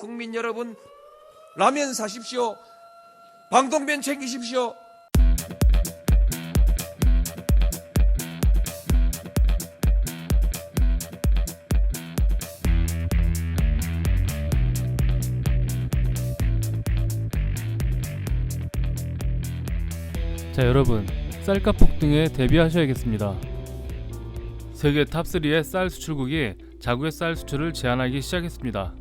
국민 여러분, 라면 사십시오. 방독면 챙기십시오. 자, 여러분, 쌀값 폭등에 대비하셔야겠습니다. 세계 탑3의 쌀 수출국이 자국의 쌀 수출을 제한하기 시작했습니다.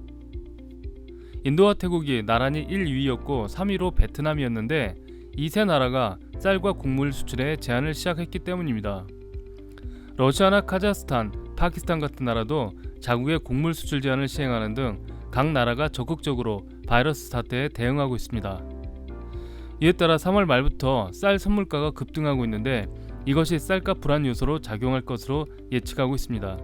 인도와 태국이 나란히 1, 2위였고 3위로 베트남이었는데 이 세 나라가 쌀과 곡물 수출에 제한을 시작했기 때문입니다. 러시아나 카자흐스탄, 파키스탄 같은 나라도 자국의 곡물 수출 제한을 시행하는 등 각 나라가 적극적으로 바이러스 사태에 대응하고 있습니다. 이에 따라 3월 말부터 쌀 선물가가 급등하고 있는데 이것이 쌀값 불안 요소로 작용할 것으로 예측하고 있습니다.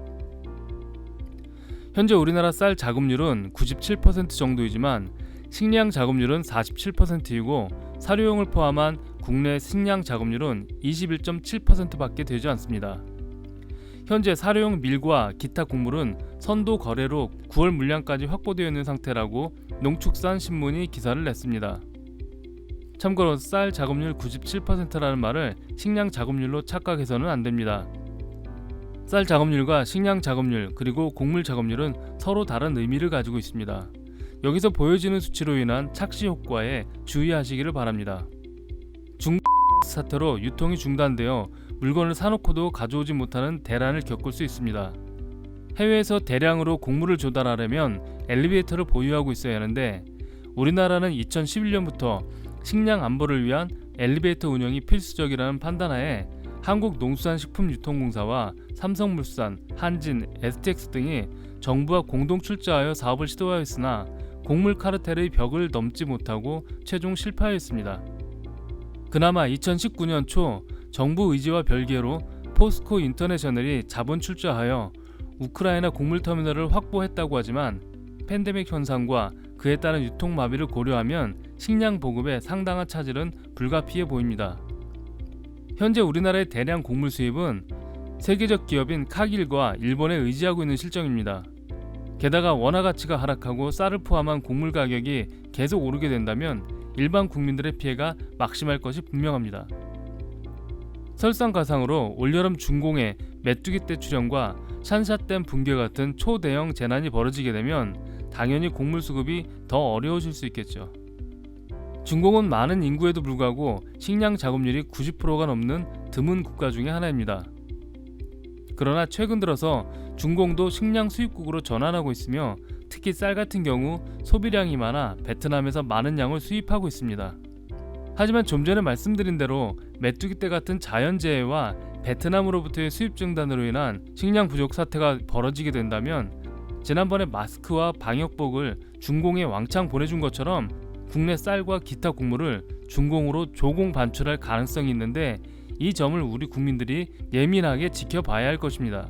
현재 우리나라 쌀 자급률은 97% 정도이지만 식량 자급률은 47%이고 사료용을 포함한 국내 식량 자급률은 21.7%밖에 되지 않습니다. 현재 사료용 밀과 기타 곡물은 선도 거래로 9월 물량까지 확보되어 있는 상태라고 농축산신문이 기사를 냈습니다. 참고로 쌀 자급률 97%라는 말을 식량 자급률로 착각해서는 안됩니다. 쌀 자급률과 식량 자급률 그리고 곡물 자급률은 서로 다른 의미를 가지고 있습니다. 여기서 보여지는 수치로 인한 착시 효과에 주의하시기를 바랍니다. 중국 사태로 유통이 중단되어 물건을 사놓고도 가져오지 못하는 대란을 겪을 수 있습니다. 해외에서 대량으로 곡물을 조달하려면 엘리베이터를 보유하고 있어야 하는데 우리나라는 2011년부터 식량 안보를 위한 엘리베이터 운영이 필수적이라는 판단하에 한국농수산식품유통공사와 삼성물산, 한진, STX 등이 정부와 공동 출자하여 사업을 시도하였으나 곡물 카르텔의 벽을 넘지 못하고 최종 실패하였습니다. 그나마 2019년 초 정부 의지와 별개로 포스코 인터내셔널이 자본 출자하여 우크라이나 곡물터미널을 확보했다고 하지만 팬데믹 현상과 그에 따른 유통 마비를 고려하면 식량 보급에 상당한 차질은 불가피해 보입니다. 현재 우리나라의 대량 곡물 수입은 세계적 기업인 카길과 일본에 의지하고 있는 실정입니다. 게다가 원화 가치가 하락하고 쌀을 포함한 곡물 가격이 계속 오르게 된다면 일반 국민들의 피해가 막심할 것이 분명합니다. 설상가상으로 올여름 준공의 메뚜기 떼 출현과 샨샤댐 붕괴 같은 초대형 재난이 벌어지게 되면 당연히 곡물 수급이 더 어려워질 수 있겠죠. 중공은 많은 인구에도 불구하고 식량 자급률이 90%가 넘는 드문 국가 중의 하나입니다. 그러나 최근 들어서 중공도 식량 수입국으로 전환하고 있으며 특히 쌀 같은 경우 소비량이 많아 베트남에서 많은 양을 수입하고 있습니다. 하지만 좀 전에 말씀드린 대로 메뚜기떼 같은 자연재해와 베트남으로부터의 수입 중단으로 인한 식량 부족 사태가 벌어지게 된다면 지난번에 마스크와 방역복을 중공에 왕창 보내준 것처럼 국내 쌀과 기타 곡물을 중공으로 조공 반출할 가능성이 있는데 이 점을 우리 국민들이 예민하게 지켜봐야 할 것입니다.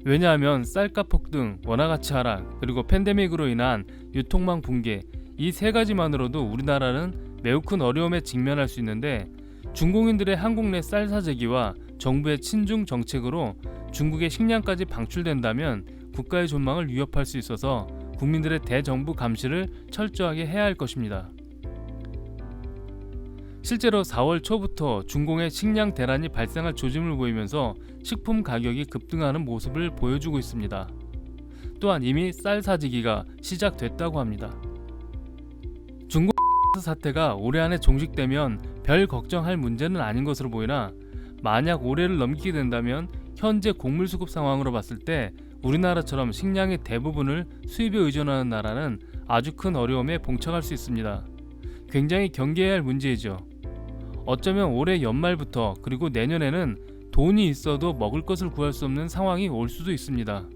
왜냐하면 쌀값 폭등, 원화가치 하락, 그리고 팬데믹으로 인한 유통망 붕괴 이 세 가지만으로도 우리나라는 매우 큰 어려움에 직면할 수 있는데 중공인들의 한국 내 쌀 사재기와 정부의 친중 정책으로 중국의 식량까지 방출된다면 국가의 존망을 위협할 수 있어서 국민들의 대정부 감시를 철저하게 해야 할 것입니다. 실제로 4월 초부터 중공의 식량 대란이 발생할 조짐을 보이면서 식품 가격이 급등하는 모습을 보여주고 있습니다. 또한 이미 쌀 사재기가 시작됐다고 합니다. 중공 사태가 올해 안에 종식되면 별 걱정할 문제는 아닌 것으로 보이나 만약 올해를 넘기게 된다면 현재 곡물 수급 상황으로 봤을 때 우리나라처럼 식량의 대부분을 수입에 의존하는 나라는 아주 큰 어려움에 봉착할 수 있습니다. 굉장히 경계해야 할 문제이죠. 어쩌면 올해 연말부터 그리고 내년에는 돈이 있어도 먹을 것을 구할 수 없는 상황이 올 수도 있습니다.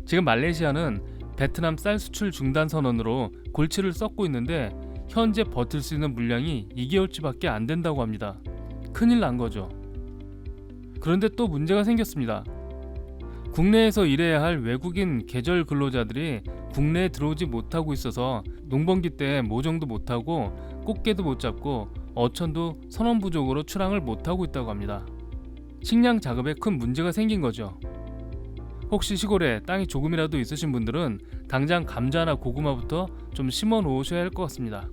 지금 말레이시아는 베트남 쌀 수출 중단 선언으로 골치를 썩고 있는데 현재 버틸 수 있는 물량이 2개월치밖에 안 된다고 합니다. 큰일 난 거죠. 그런데 또 문제가 생겼습니다. 국내에서 일해야 할 외국인 계절 근로자들이 국내에 들어오지 못하고 있어서 농번기 때 모종도 못하고 꽃게도 못 잡고 어촌도 선원 부족으로 출항을 못하고 있다고 합니다. 식량 자급에 큰 문제가 생긴 거죠. 혹시 시골에 땅이 조금이라도 있으신 분들은 당장 감자나 고구마부터 좀 심어 놓으셔야 할 것 같습니다.